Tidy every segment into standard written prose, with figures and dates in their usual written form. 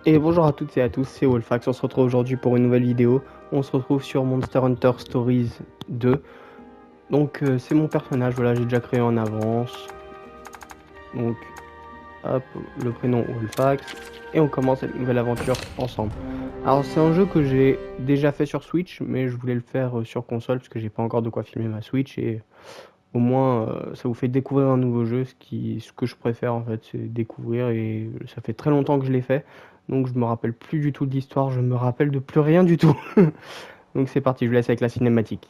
Et bonjour à toutes et à tous, c'est Wolfax, on se retrouve aujourd'hui pour une nouvelle vidéo. On se retrouve sur Monster Hunter Stories 2. Donc c'est mon personnage, voilà, j'ai déjà créé en avance. Donc hop, le prénom Wolfax. Et on commence cette nouvelle aventure ensemble. Alors c'est un jeu que j'ai déjà fait sur Switch, mais je voulais le faire sur console parce que j'ai pas encore de quoi filmer ma Switch. Et au moins ça vous fait découvrir un nouveau jeu, ce que je préfère en fait, c'est découvrir. Et ça fait très longtemps que je l'ai fait. Donc je me rappelle plus du tout de l'histoire, je me rappelle de plus rien du tout. Donc c'est parti, je vous laisse avec la cinématique.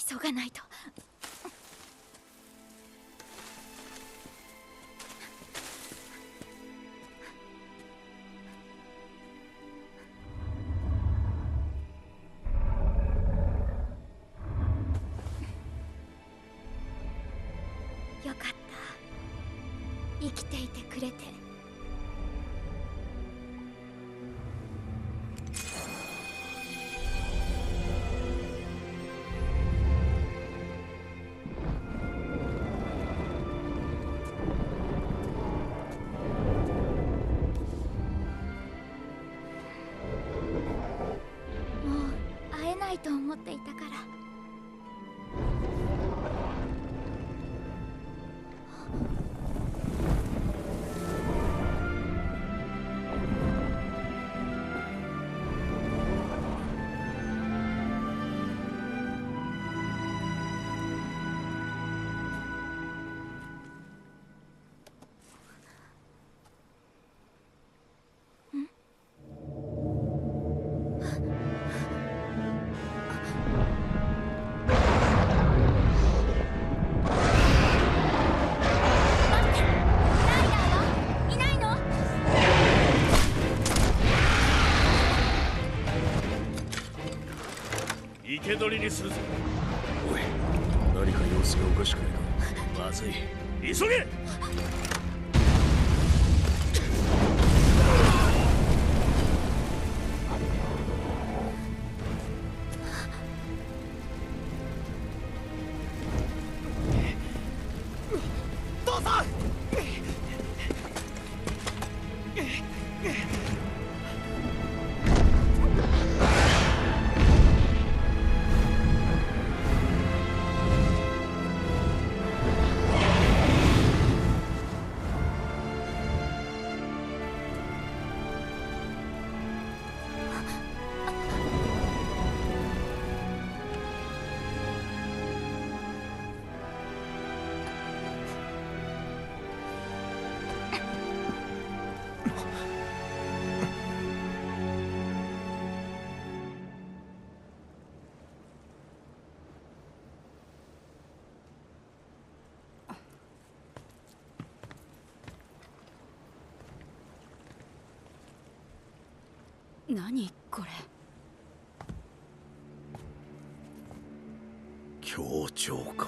急がないと。よかった。生きていてくれて。と思っていたから。生け捕りにするぞ。おい、何か様子がおかしくないか。まずい、急げ。何これ。協調か。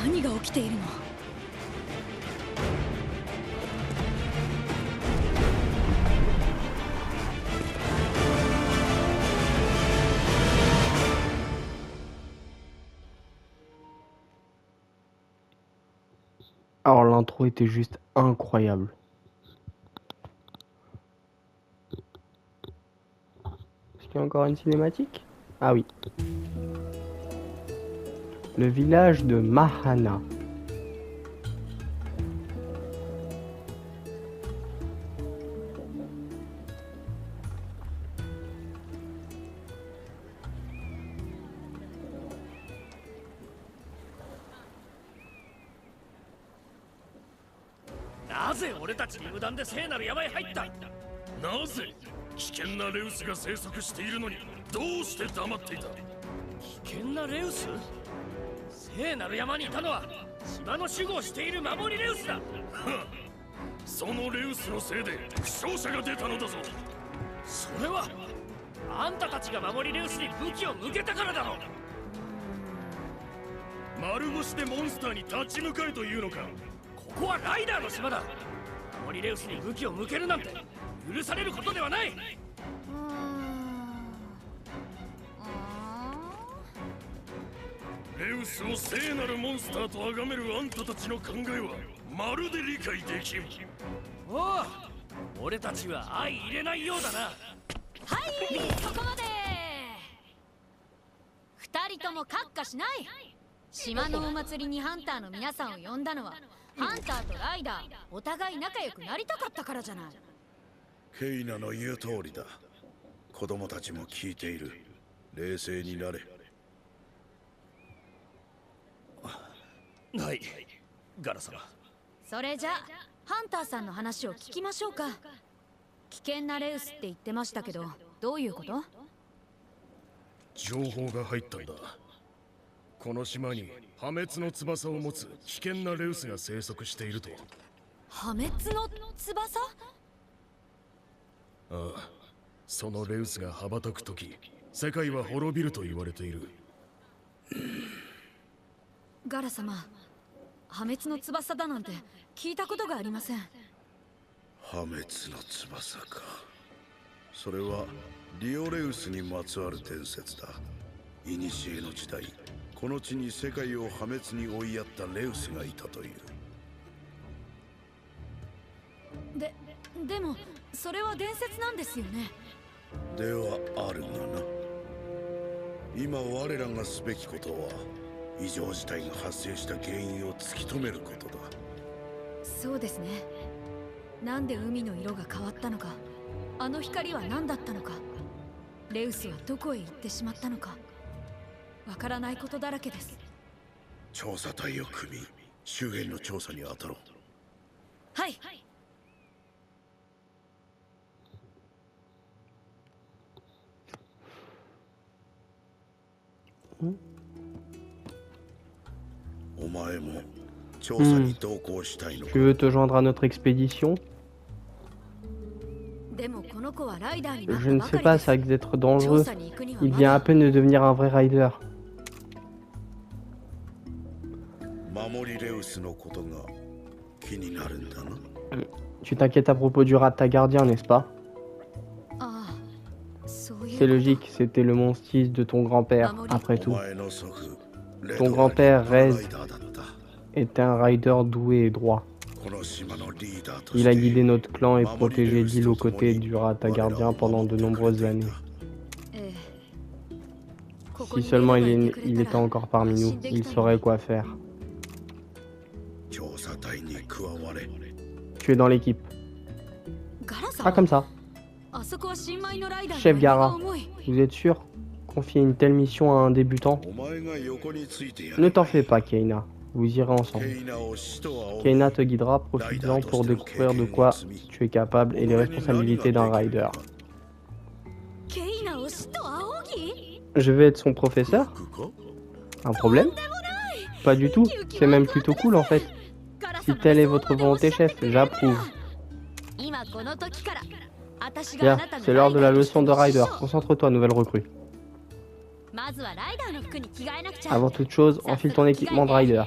何が起きているの。Alors l'intro était juste incroyable. Est-ce qu'il y a encore une cinématique? Ah oui. Le village de Mahana. «なぜ俺たちに無断で聖なる山へ入った？なぜ危険なレウスが生息しているのにどうして黙っていた？危険なレウス？聖なる山にいたのは島の守護をしている守りレウスだ。そのレウスのせいで負傷者が出たのだぞ。それはあんたたちが守りレウスに武器を向けたからだろう。丸腰でモンスターに立ち向かえというのか。ここはライダーの島だ。守りレウスに武器を向けるなんて許されることではない。レウスを聖なるモンスターと崇めるあんたたちの考えはまるで理解できん。おお、俺たちは相入れないようだな。はい、そこまで。二人とも閣下しない。島のお祭りにハンターの皆さんを呼んだのはハンターとライダーお互い仲良くなりたかったからじゃない。ケイナの言う通りだ。子供たちも聞いている。冷静になれ。はい、ガラ様。それじゃハンターさんの話を聞きましょうか。危険なレウスって言ってましたけど、どういうこと？情報が入ったんだ。この島に破滅の翼を持つ危険なレウスが生息していると。破滅の翼？ああ、そのレウスが羽ばたくとき、世界は滅びると言われている。ガラ様、破滅の翼だなんて聞いたことがありません。破滅の翼か。それはリオレウスにまつわる伝説だ。古の時代、この地に世界を破滅に追いやったレウスがいたという。でもそれは伝説なんですよね。ではあるがな。今我らがすべきことは異常事態が発生した原因を突き止めることだ。そうですね。なんで海の色が変わったのか、あの光は何だったのか、レウスはどこへ行ってしまったのか、わからないことだらけです。調査隊を組み、周辺の調査に当たろう。はい。お前も調査に同行したいのか。Tu veux te joindre à notre expédition? でもこの子はライダーになっ Je た ne ば sais かり pas, です。 ça risque d'être dangereux. 調査に行くには Il ま vient だ à peine de devenir un vrai rider. 守りレウスのことが気になるんだな。Tu t'inquiètes à propos du Rata Gardien, n'est-ce pas? ああ、そういう C'est logique, c'était le monstige de ton grand-père, après お tout. 前の祖父、レ Ton ドラ grand-père リライ Rez ダーだった。 était un rider doué et droit. この島のリーダーとし Il a て guidé notre clan et protégé l'île aux côtés du Rata Gardien pendant de nombreuses années. ええ、ここ Si に seulement レドがいてくれ il た était ら encore parmi 安 nous, 心でき il たの saurait quoi faire. 調査隊に加われ。 Tu es dans l'équipe. ガラさ Pas ん、 comme ça. あそこは新米のライダー Chef の荷が Gara, 重い。 vous êtes sûr? Confier une telle mission à un débutant? お前が横についてや Ne れ t'en ばい fais い。 pas, Keina. Vous irez ensemble. ケイナを死と仰ぎ Keina te guidera, profites-en pour découvrir de quoi tu es capable et les responsabilités d'un rider. ケイナを死と仰ぎ Je vais être son professeur? か Un problème? Pas du tout, c'est même plutôt cool en fait. Si telle est votre volonté, chef, j'approuve. 今この時から私が Bien, あなたの c'est l'heure de la ライダーとして leçon de の rider. 指導 Concentre-toi, nouvelle recrue. まずはライダーの服に着替えなくちゃ Avant toute chose, enfile ton équipement de rider.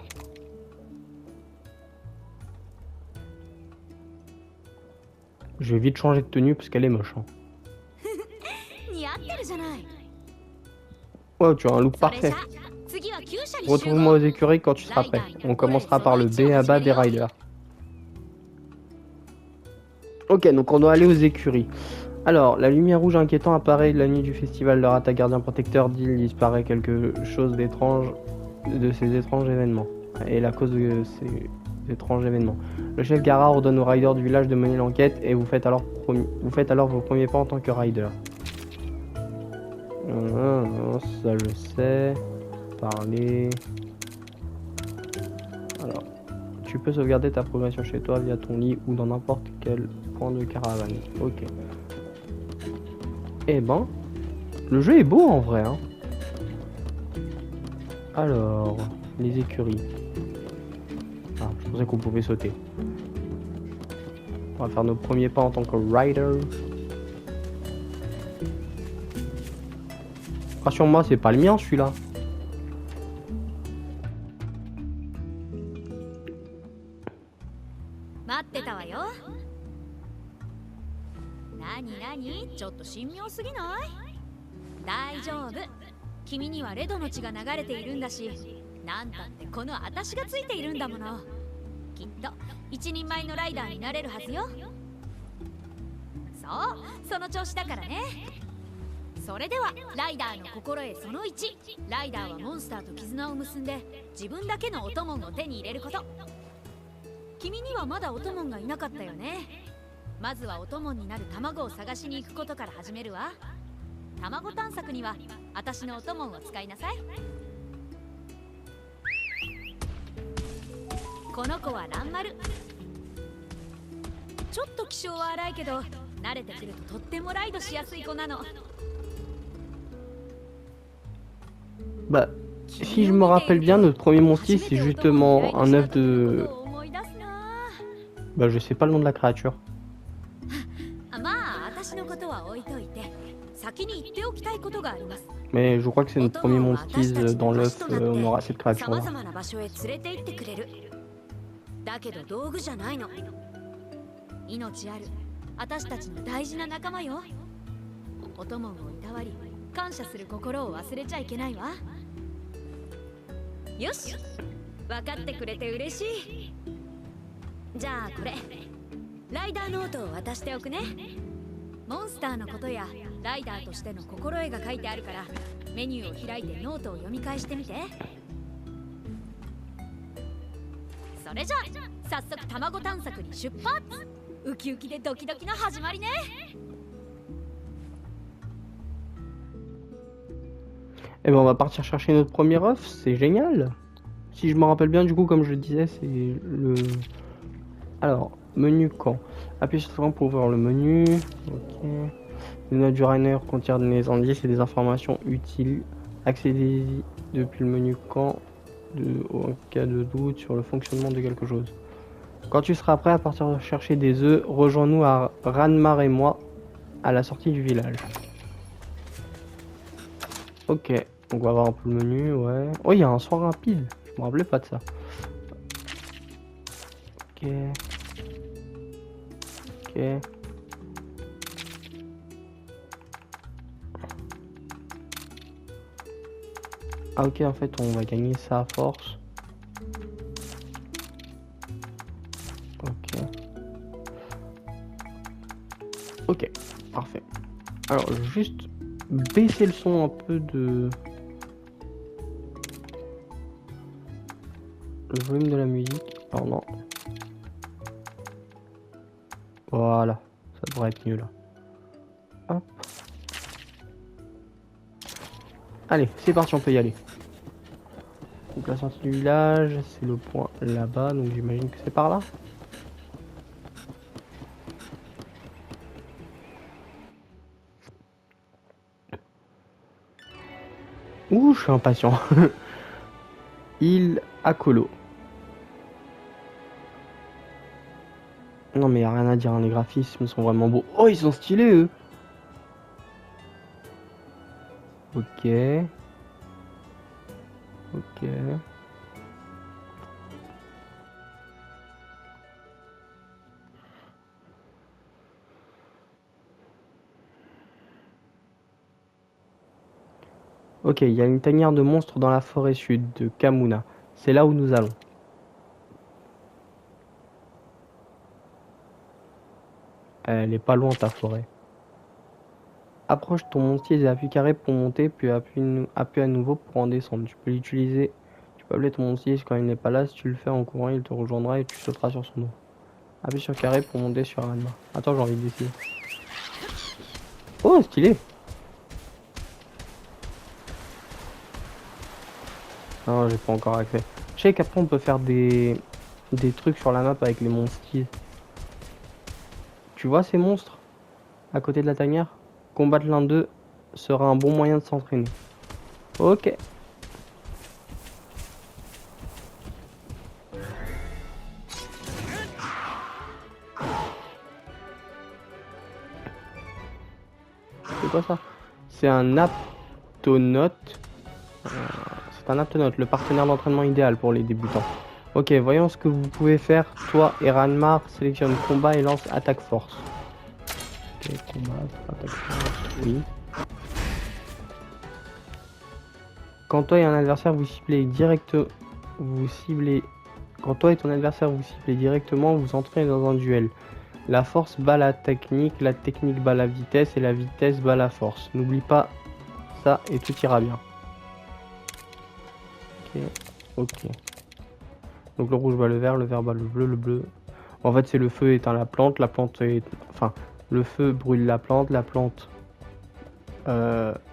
Je vais vite changer de tenue parce qu'elle est moche. Hein. 似合ってるじゃない Ouais, tu as un look それじゃ parfait. 次は厩舎に集合 Retrouve-moi aux écuries quand tu seras prêt. On commencera par le B à bas des riders. Ok, donc on doit aller aux écuries. Alors, la lumière rouge inquiétant apparaît la nuit du festival. Leur attaque gardien protecteur d'île disparaît quelque chose d'étrange de ces étranges événements. Et la cause de ces étranges événements. Le chef Gara ordonne aux riders du village de mener l'enquête et vous faites alors vos premiers pas en tant que rider. Ça je sais. Parler. Alors, tu peux sauvegarder ta progression chez toi via ton lit ou dans n'importe quel point de caravane. Ok. Eh ben, le jeu est beau en vrai. Hein. Alors, les écuries. Ah, je pensais qu'on pouvait sauter. On va faire nos premiers pas en tant que rider. Rassure-moi, c'est pas le mien celui-là. Nani? ちょっと神妙すぎない？大丈夫。君にはレドの血が流れているんだし、なんたってこの私がついているんだもの。きっと一人前のライダーになれるはずよ。そう、その調子だからね。それではライダーの心得その1、ライダーはモンスターと絆を結んで自分だけのお供を手に入れること。君にはまだお供がいなかったよね。まずはお供になる卵を探しに行くことから始めるわ。卵探索には私のお供を使いなさい。この子はランマル。ちょっと気性は荒いけど慣れてくるととってもライドしやすい子なの。Bah, si je me rappelle bien, notre premier monstre, c'est justement un œuf de... Bah, je sais pas le nom de la créature. Mais je crois que c'est notre premier monstre dans l'œuf, on aura cette créature-là. だけど道具じゃないの。命ある私たちの大事な仲間よ。お供をいたわり感謝する心を忘れちゃいけないわ。よし、分かってくれて嬉しい。じゃあこれライダーノートを渡しておくね。モンスターのことやライダーとしての心得が書いてあるからメニューを開いてノートを読み返してみて。それじゃあ早速卵探索に出発。ウキウキでドキドキの始まりね。Eh ben on va partir chercher notre premier œuf, c'est génial. Si je me rappelle bien, du coup, comme je le disais, c'est le... Alors, menu camp. Appuyez sur le bouton pour ouvrir le menu. Ok. Les notes du Rainer contiennent des indices et des informations utiles. Accédez-y depuis le menu camp en cas de doute sur le fonctionnement de quelque chose. Quand tu seras prêt à partir de chercher des œufs, rejoins-nous à Ranmar et moi à la sortie du village. Ok, donc on va voir un peu le menu, ouais. Oh, il y a un soin rapide, je me rappelais pas de ça. Ok. Ok. Ah ok, en fait on va gagner ça à force. Ok. Ok, parfait. Alors juste baisser le son un peu de... Le volume de la musique. Pardon. Voilà, ça devrait être mieux là. Hop. Allez, c'est parti, on peut y aller. Donc la sortie du village, c'est le point là-bas, donc j'imagine que c'est par là. Ouh, je suis impatient. Île Akolo. Non mais y a rien à dire, hein, les graphismes sont vraiment beaux. Oh, ils sont stylés eux. Ok. Ok. Ok, il y a une tanière de monstres dans la forêt sud de Kamuna. C'est là où nous allons. Elle est pas loin ta forêt. Approche ton montier et appuie carré pour monter, puis appuie à nouveau pour en descendre. Tu peux l'utiliser. Tu peux appeler ton montier quand il n'est pas là. Si tu le fais en courant, il te rejoindra et tu sauteras sur son dos. Appuie sur carré pour monter sur un mât. Attends, j'ai envie d'essayer. Oh, stylé! Non, j'ai pas encore accès. Je sais qu'après on peut faire des trucs sur la map avec les monstres. Tu vois ces monstres à côté de la tanière? Combattre l'un d'eux sera un bon moyen de s'entraîner. Ok. C'est quoi ça? C'est un aptonote. C'est un aptonote, le partenaire d'entraînement idéal pour les débutants. Ok, voyons ce que vous pouvez faire. Toi et Ranmar, sélectionne combat et lance attaque force. Ok, combat, attaque force, oui. Quand toi et un adversaire vous ciblez Quand toi et ton adversaire vous ciblez directement, vous entrez dans un duel. La force bat la technique bat la vitesse et la vitesse bat la force. N'oublie pas ça et tout ira bien. Ok, ok. Donc le rouge bat le vert bat le bleu. En fait c'est le feu éteint la plante est... Enfin, le feu brûle la plante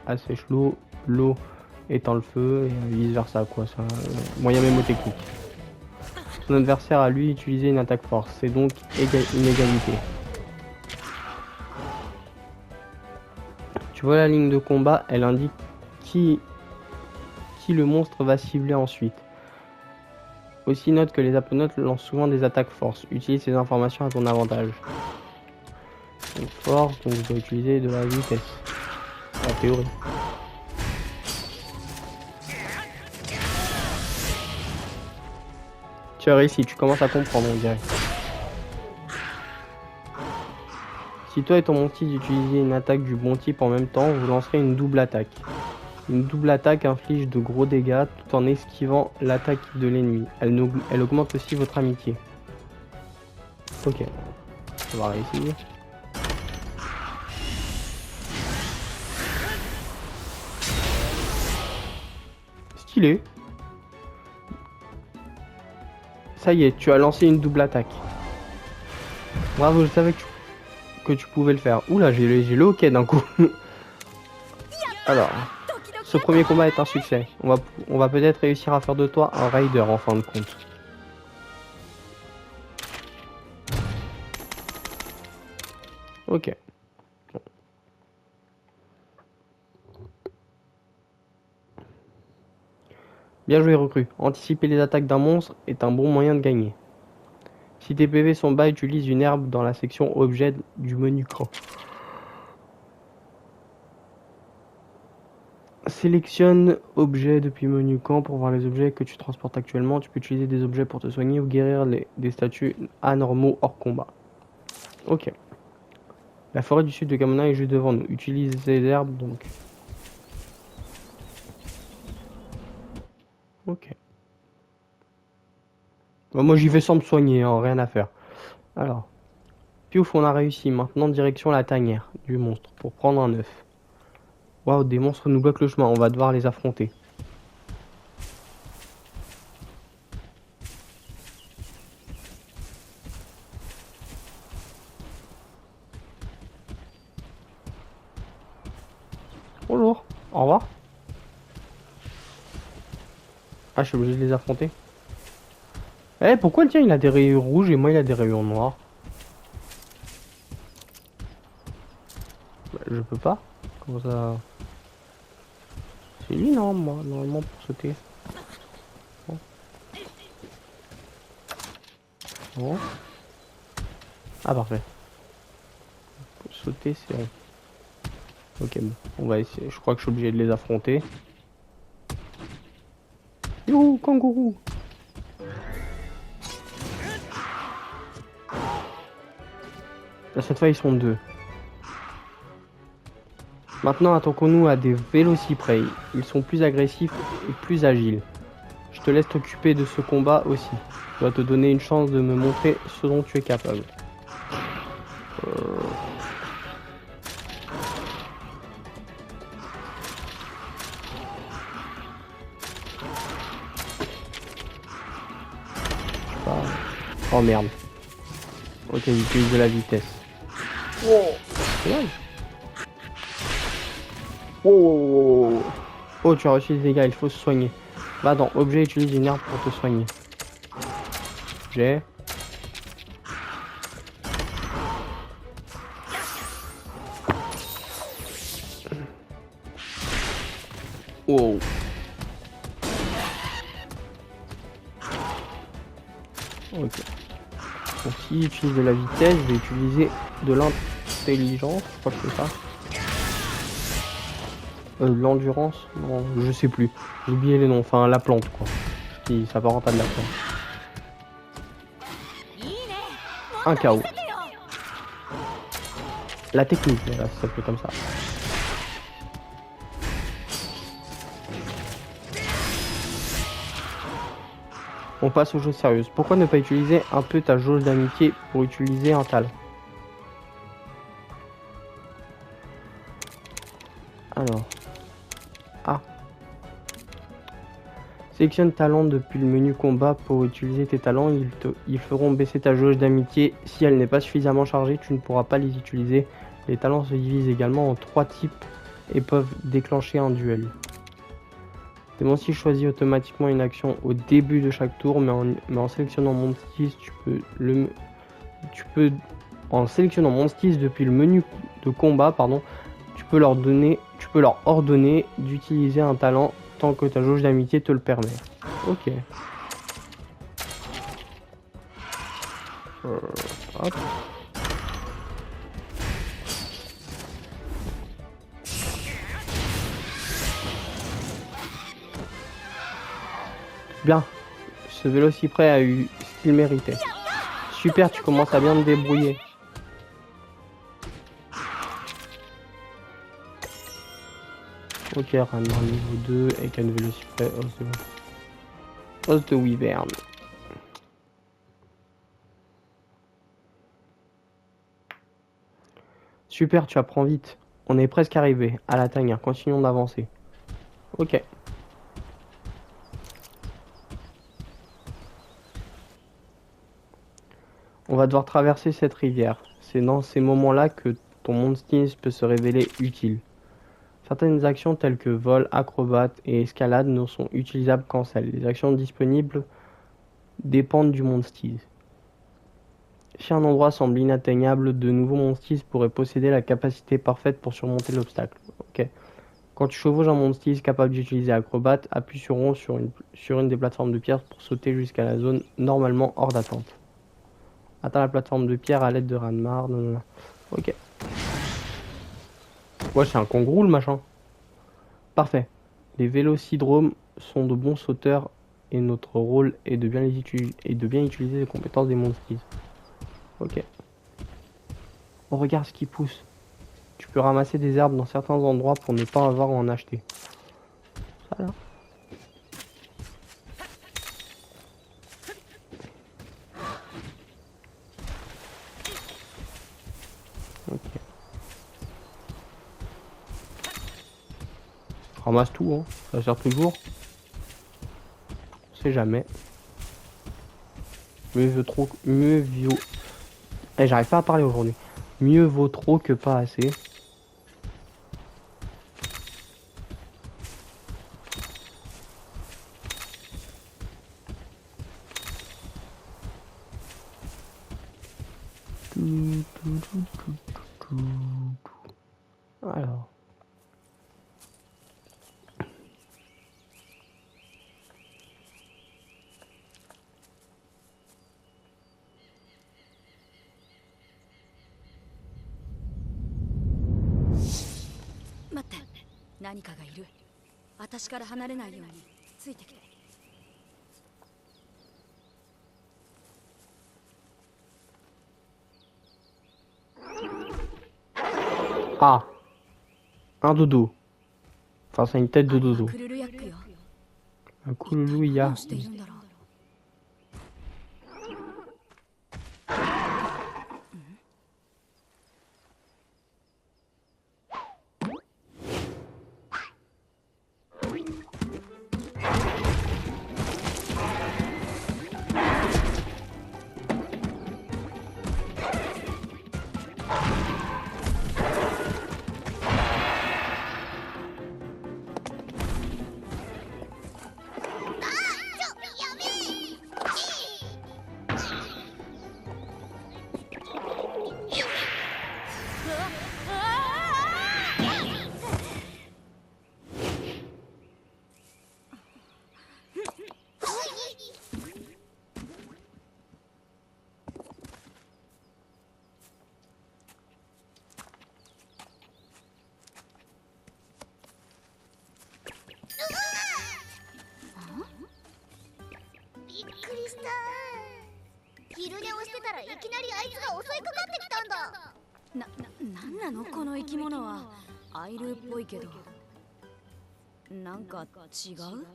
assèche l'eau, l'eau éteint le feu et vice versa quoi. C'est un moyen mémotechnique. Son adversaire a lui utilisé une attaque force, c'est donc une égalité. Tu vois la ligne de combat, elle indique qui le monstre va cibler ensuite. Aussi note que les aptonotes lancent souvent des attaques force. Utilise ces informations à ton avantage. Donc force, donc je dois utiliser de la vitesse. En théorie. Tu as réussi, tu commences à comprendre on dirait. Si toi et ton mon type utilisez une attaque du bon type en même temps, vous lancerez une double attaque. Une double attaque inflige de gros dégâts tout en esquivant l'attaque de l'ennemi. Elle augmente aussi votre amitié. Ok. On va réussir. Stylé. Ça y est, tu as lancé une double attaque. Bravo, je savais que tu pouvais le faire. Oula, j'ai le hockey d'un coup. Alors, ce premier combat est un succès. On va peut-être réussir à faire de toi un raider en fin de compte. Ok. Bien joué recrue. Anticiper les attaques d'un monstre est un bon moyen de gagner. Si tes PV sont bas, utilise une herbe dans la section objet du menu camp. Sélectionne objets depuis menu camp pour voir les objets que tu transportes actuellement. Tu peux utiliser des objets pour te soigner ou guérir des statuts anormaux hors combat. Ok. La forêt du sud de Kamuna est juste devant nous. Utilise ces herbes donc. Ok. Bon, moi j'y vais sans me soigner, hein, rien à faire. Alors. Piouf, on a réussi. Maintenant direction la tanière du monstre pour prendre un œuf. Waouh, des monstres nous bloquent le chemin, on va devoir les affronter. Bonjour, au revoir. Ah, je suis obligé de les affronter. Eh, pourquoi le tien il a des rayures rouges et moi il a des rayures noires? Bah, je peux pas. Comment ça? C'est lui non, moi, normalement pour sauter. Bon. Bon. Ah parfait. Pour sauter c'est bon. Ok bon, on va essayer. Je crois que je suis obligé de les affronter. Youhou, kangourou! Là, cette fois ils sont deux. Maintenant attaquons-nous à des vélociprès. Ils sont plus agressifs et plus agiles. Je te laisse t'occuper de ce combat aussi. Je dois te donner une chance de me montrer ce dont tu es capable. Oh merde. Ok, j'utilise de la vitesse. Oh, tu as reçu des dégâts, il faut se soigner. Va dans objet, utilise une herbe pour te soigner. J'ai. Wow. Ok. Donc si j'utilise de la vitesse, je vais utiliser de l'intelligence, je crois que c'est ça. L'endurance, non, je sais plus. J'ai oublié les noms, enfin la plante quoi. Qui s'apparente à de la plante. Un KO. La technique, voilà, ça s'appelle comme ça. On passe aux choses sérieuses. Pourquoi ne pas utiliser un peu ta jauge d'amitié pour utiliser un talent? Alors. Ah. Sélectionne talent depuis le menu combat pour utiliser tes talents. Ils feront baisser ta jauge d'amitié. Si elle n'est pas suffisamment chargée, tu ne pourras pas les utiliser. Les talents se divisent également en 3 types et peuvent déclencher un duel. Tes monstres choisis automatiquement une action au début de chaque tour, mais en sélectionnant Monstis, en sélectionnant Monstis depuis le menu de combat, pardon, tu peux leur ordonner d'utiliser un talent tant que ta jauge d'amitié te le permet. Ok. Hop. Bien, ce vélociprès a eu ce qu'il méritait. Super, tu commences à bien te débrouiller. Ok, Ranma niveau 2 avec un vélociprès os de wyvern. Super, tu apprends vite. On est presque arrivé à la tanière, continuons d'avancer. Ok. On va devoir traverser cette rivière. C'est dans ces moments-là que ton Monstis peut se révéler utile. Certaines actions telles que vol, acrobate et escalade ne sont utilisables qu'en celles. Les actions disponibles dépendent du Monstis. Si un endroit semble inatteignable, de nouveaux Monstis pourraient posséder la capacité parfaite pour surmonter l'obstacle. Ok. Quand tu chevauches un Monstis capable d'utiliser acrobate, appuie sur rond sur une des plateformes de pierre pour sauter jusqu'à la zone normalement hors d'attente. Atteins la plateforme de pierre à l'aide de Ranmar. Ok. Ouais, c'est un kangourou le machin. Parfait. Les vélocidromes sont de bons sauteurs et notre rôle est de bien utiliser les compétences des Monstis. Ok. On regarde ce qui pousse. Tu peux ramasser des herbes dans certains endroits pour ne pas avoir à en acheter. Ça là. Ok. Ramasse tout, hein. Ça sert toujours. On sait jamais. Mieux vaut. Eh, j'arrive pas à parler aujourd'hui. Mieux vaut trop que pas assez. Alors.待って、何かがいる。私から離れないようについてきて。Ah, un dodo. Enfin, c'est une tête de dodo. クルルヤックよ。 Un Kuluya. どうしているんだろう。びっくりした。昼寝をしてたらいきなりあいつが襲いかかってきたんだ。なんなのこの生き物は。アイルっぽいけどなんか違う。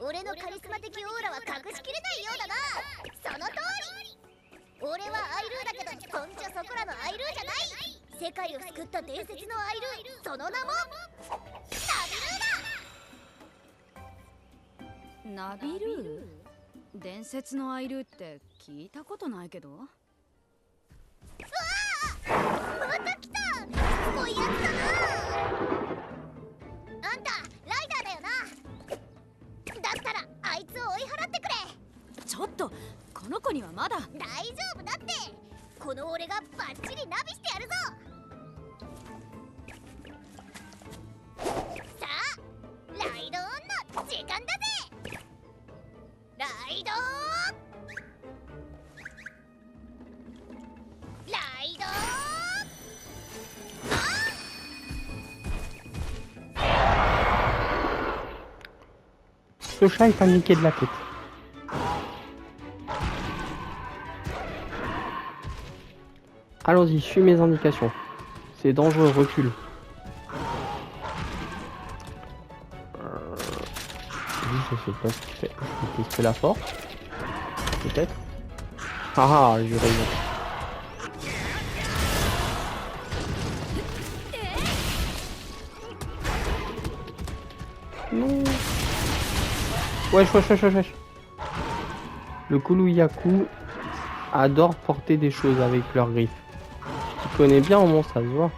俺のカリスマ的オーラは隠しきれないようだな。その通り。俺はアイルーだけど、そんじゃそこらのアイルーじゃない。世界を救った伝説のアイルー、その名もナビルー。ナビルー。伝説のアイルーって聞いたことないけど。また来た。すごいやつだな。あんたライダーだよな。だったらあいつを追い払ってくれ。ちょっとこの子にはまだ。大丈夫だって。この俺がバッチリナビしてやるぞ。さあライドオンの時間だぜ。ライドライドCe chat est un niqué de la tête. Allons-y, suis mes indications. C'est dangereux, recule. Je sais pas ce qu'il fait. Je vais tester la force. Peut-être. Ah, j'ai raison. Non. Wesh. Le Kuluyaku adore porter des choses avec leurs griffes. Tu connais bien au moins, ça se voit.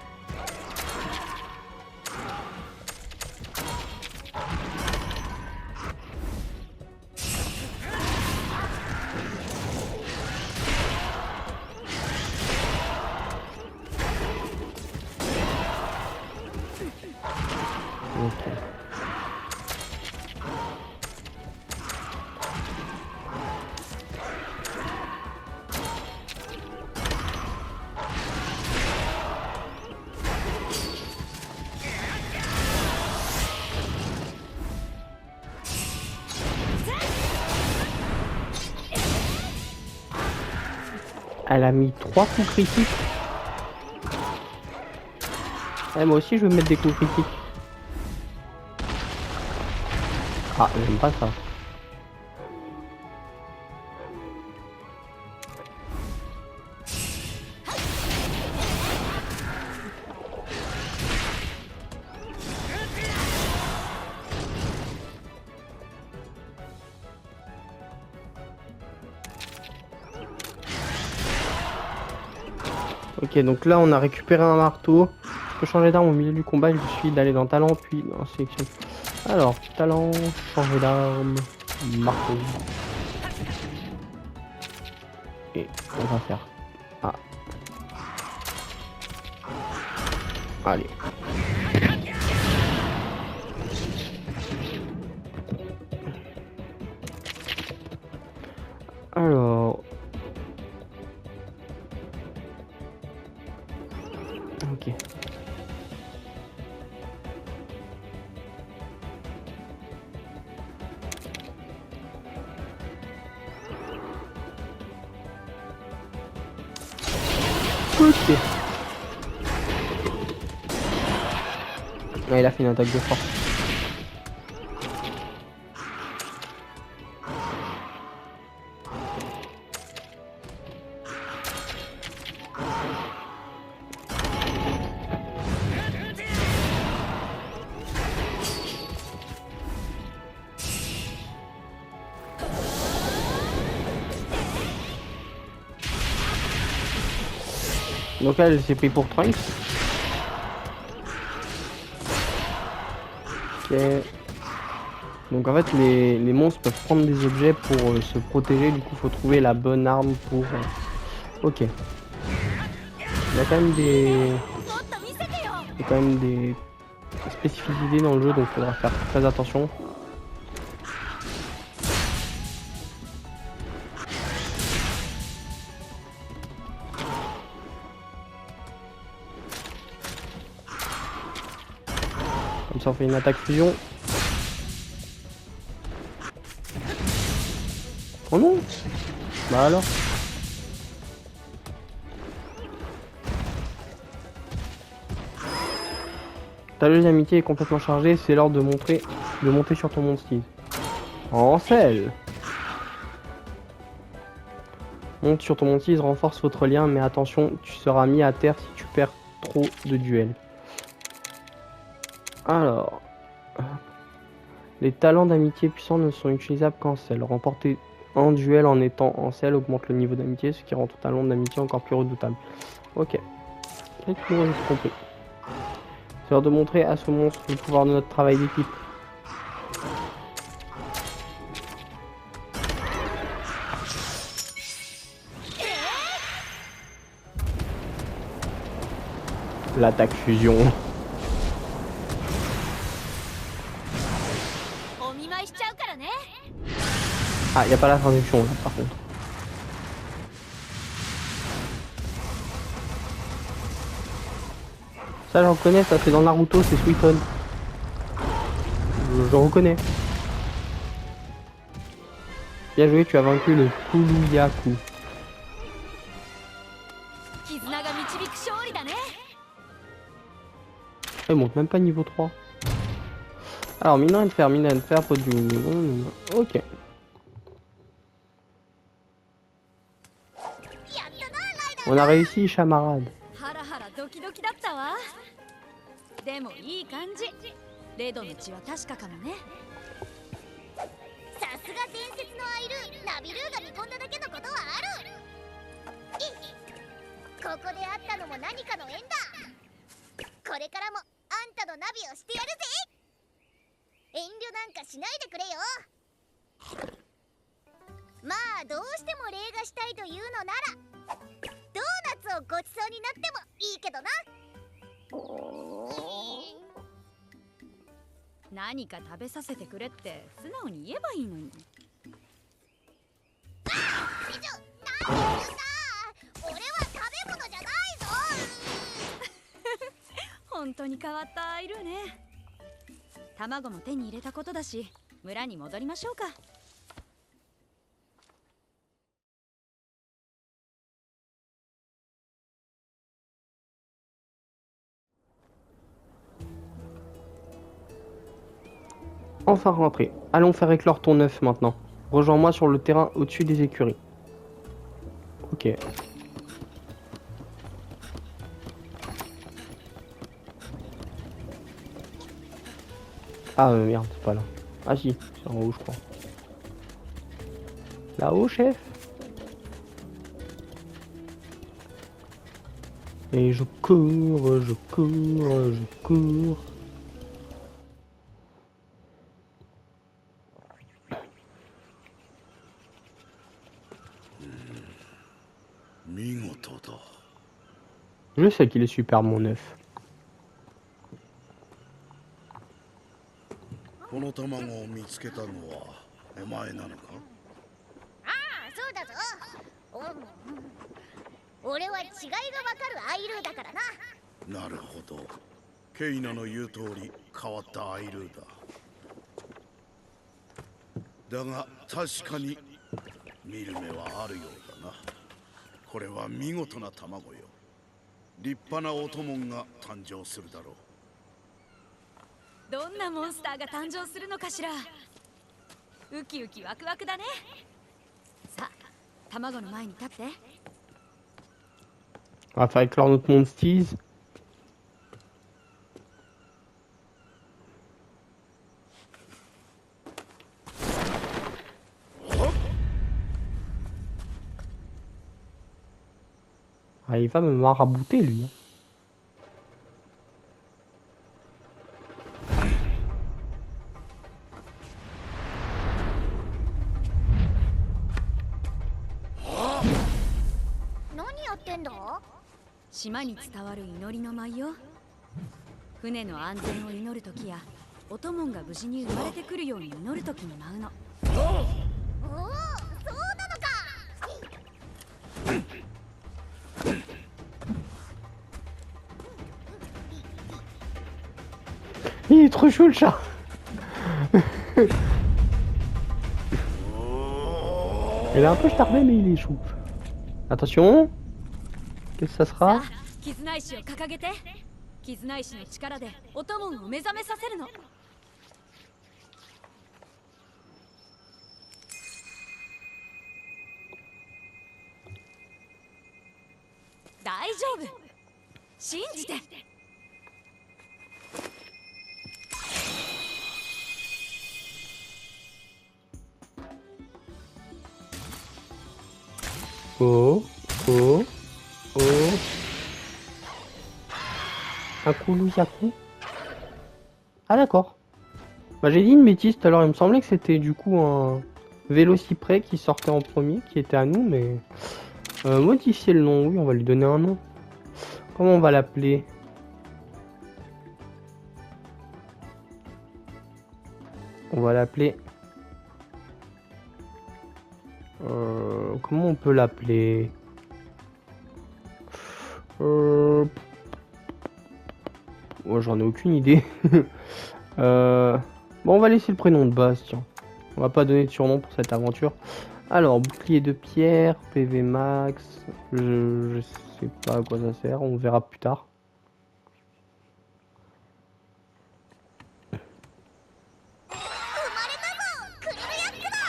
Ok. Elle a mis 3 coups critiques. Eh, moi aussi je vais mettre des coups critiques. Ah, j'aime pas ça. Ok, donc là on a récupéré un marteau. Je peux changer d'arme au milieu du combat. Il suffit d'aller dans talent puis dans sélection. Alors, talent, changer d'arme, marteau. Et on va faire Ah. Allez. Alors. Ok. Ok. Ah, il a fait une attaque de force. Donc là, elle s'est pris pour Trunks. Ok. Donc en fait, les monstres peuvent prendre des objets pour se protéger. Du coup, faut trouver la bonne arme pour... Ok. Il y a quand même des... Il y a quand même des spécificités dans le jeu, donc il faudra faire très attention. Comme ça, on fait une attaque fusion. Oh non! Bah alors? Ta jauge d'amitié est complètement chargée, c'est l'heure de monter sur ton monstise. Ansel! Monte sur ton monstise, renforce votre lien, mais attention, tu seras mis à terre si tu perds trop de duels. Alors... Les talents d'amitié puissants ne sont utilisables qu'en sel. Remporter un duel en étant en sel augmente le niveau d'amitié, ce qui rend ton talent d'amitié encore plus redoutable. Ok. Peut-être que j'ai compris. C'est l'heure de montrer à ce monstre le pouvoir de notre travail d'équipe. L'attaque fusion. Ah, il n'y a pas la traduction là par contre. Ça j'en reconnais, ça c'est dans Naruto, c'est Suiton. Je reconnais. Bien joué, tu as vaincu le Kuluyaku. Il monte même pas niveau 3. Alors, mine de fer, pot du... Ok. On a réussi, chamarade. でもいい感じ。レドの血は確かかもね。さすが伝説のアイルー、ナビルーが見込んだだけのことはある。ここで会ったのも何かの縁だ。これからもあんたのナビをしてやるぜ。遠慮なんかしないでくれよ。まあどうしても礼がしたいというのならドーナツをごちそうになってもいいけどな。何か食べさせてくれって素直に言えばいいのに。何言ってんだ。俺は食べ物じゃないぞ。本当に変わったアイルーね。卵も手に入れたことだし、村に戻りましょうか。Enfin rentré. Allons faire éclore ton œuf maintenant. Rejoins-moi sur le terrain au-dessus des écuries. Ok. Ah merde, c'est pas là. Ah si, c'est en haut je crois. Là-haut, chef. Et je cours, je cours, je cours. 見事だ。 Je sais qu'il est super mon œuf. この卵を見つけたのはお前なのか？ああ、そうだぞ。俺は違いがわかるアイルーだからな。なるほど。ケイナの言う通り変わったアイルーだ。だが確かに見る目はあるようだな。これは見事な卵よ。立派なオトモンが誕生するだろう。どんなモンスターが誕生するのかしら。ウキウキワクワクだね。さあ、卵の前に立って。 On va faire éclore notre monstise. Ah, il va me marabouter lui. Hein. Qu'est-ce que tu fais? 島に伝わる祈りの舞よ。船の安全を祈るときや、オトモンが無事に生まれてくるように祈るときに舞うの。おお、そうなのか。 Il est trop chou le chat. Il est un peu starbé mais il est chou. Attention. Qu'est-ce que ça sera? 絆石を掲げて。絆石の力でオトモンを目覚めさせるの。大丈夫。信じて。 Oh, oh, oh. Un Kulu-Yaku. Ah d'accord. Bah, j'ai dit une bêtise tout à l'heure, il me semblait que c'était du coup un Vélociprès qui sortait en premier, qui était à nous, mais... modifier le nom, oui, on va lui donner un nom. Comment on va l'appeler? On va l'appeler... comment on peut l'appeler? Oh, j'en ai aucune idée. Bon, on va laisser le prénom de base, tiens. On va pas donner de surnom pour cette aventure. Alors, bouclier de pierre, PV max. Je sais pas à quoi ça sert, on verra plus tard.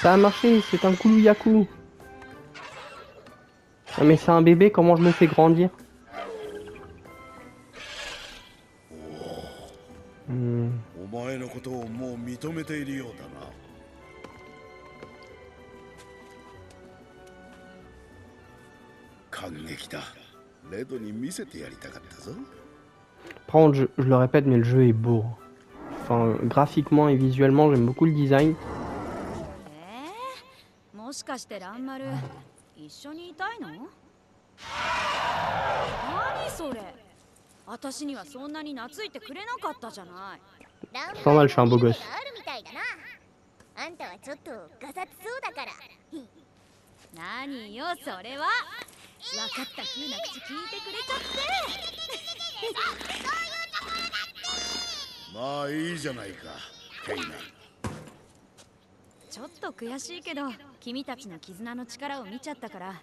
Ça a marché, c'est un Kulu-Yaku. Ah mais c'est un bébé, comment je le fais grandir? Hmm. お前のことをもう認めているようだな。感激だ。レドに見せてやりたかったぞ。 Par contre, je le répète, mais le jeu est beau. Enfin, graphiquement et visuellement, j'aime beaucoup le design. もしかしてランマル一緒にいたいの？何それ？私にはそんなに懐いてくれなかったじゃない。Pas mal, je suis un beau gosse. あんたはちょっとガサツそうだから。何よそれは。分かった風な口聞いてくれちゃって。まあいいじゃないか、ケイナ。ちょっと悔しいけど、君たちの絆の力を見ちゃったから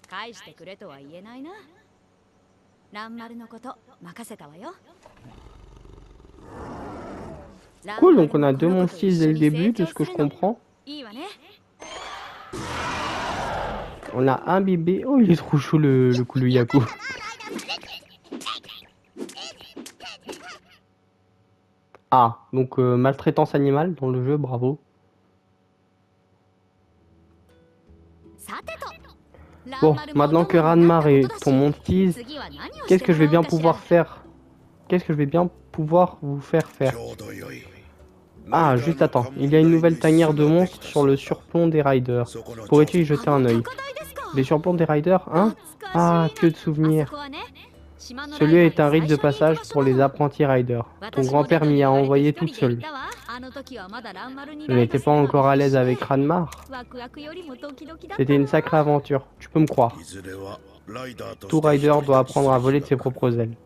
返してくれとは言えないな。ランマルのこと任せたわよ。Cool, donc on a deux monsters dès le début, de ce que je comprends. On a un bébé. Oh, il est trop chaud le Kulu-Yaku. Ah, donc maltraitance animale dans le jeu, bravo. Bon, maintenant que Ranmar est ton monstise, qu'est-ce que je vais bien pouvoir faire? Qu'est-ce que je vais bien pouvoir vous faire faire? Ah, juste attends, il y a une nouvelle tanière de monstres sur le surplomb des riders. Pourrais-tu y jeter un œil? Les surplombs des riders, hein? Ah, que de souvenirs. Celui-là est un rite de passage pour les apprentis riders. Ton grand-père m'y a envoyé toute seule. Je n'étais pas encore à l'aise avec Ranmar. C'était une sacrée aventure, tu peux me croire. いずれはライダーと Tout して rider 一人 doit と apprendre à voler de ses propres ailes.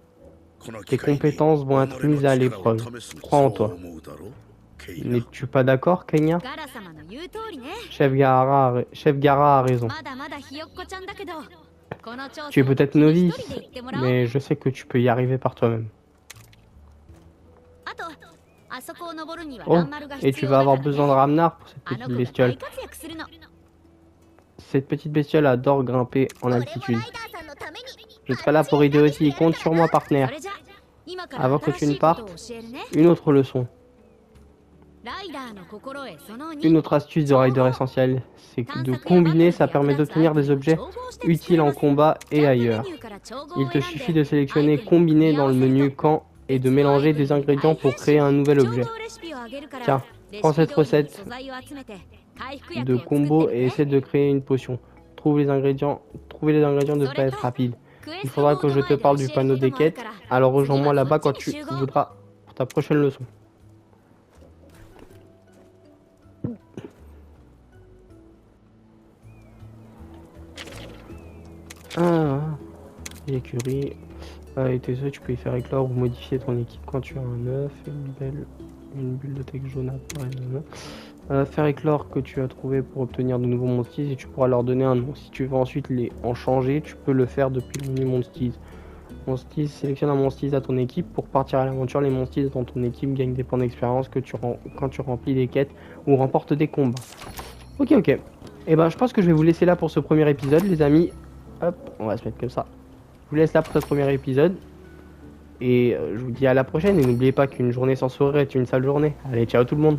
この Tes 機会に compétences vont être 己の mises à 力を l'épreuve. 試す Crois en そう toi. 思うだろうケイナ N'es-tu pas d'accord, Kenya? ガラ様の言う通りね。 Chef Gara a raison. まだまだひよっこちゃんだけど、この調査 Tu es peut-être 一 novice, 人で行ってもらおう。 mais je sais que tu peux y arriver par toi-même. あと、あそこを登るには Oh, ランマルが et 必 tu 要 vas だか avoir ら besoin de ね。 Ramnar pour cette あの petite 子が bestiole. 大活躍するの。 Cette petite bestiole adore grimper en 俺も altitude. ライダーさんのために Je serai là pour aider aussi, compte sur moi, そ partenaire. れじゃ、今から Avant que 新 tu し ne いことを partes, 教えるね。 une autre leçon. ライダーの心得その Une 2。 autre astuce de rider essentielle, c'est que de combiner, ça permet d'obtenir des objets utiles en combat et ailleurs. Il te suffit de sélectionner combiner dans le menu camp et de mélanger des ingrédients pour créer un nouvel objet. Tiens, prends cette recette de combo et essaie de créer une potion. Trouver les ingrédients ne peut pas être rapide. Il faudra que je te parle du panneau des quêtes, alors rejoins-moi là-bas quand tu voudras pour ta prochaine leçon. Ah, l'écurie. Et tes œufs, tu peux y faire éclore ou modifier ton équipe quand tu as un œuf. Une bulle de texte jaune apparaît. Faire éclore que tu as trouvé pour obtenir de nouveaux monsties et tu pourras leur donner un nom. Si tu veux ensuite les en changer, tu peux le faire depuis le menu monsties. Monsties, sélectionne un monsties à ton équipe pour partir à l'aventure. Les monsties dans ton équipe gagnent des points d'expérience quand tu remplis des quêtes ou remportes des combats. Ok. Et ben je pense que je vais vous laisser là pour ce premier épisode, les amis. Hop, on va se mettre comme ça. Je vous laisse là pour ce premier épisode. Et je vous dis à la prochaine. Et n'oubliez pas qu'une journée sans sourire est une sale journée. Allez, ciao tout le monde.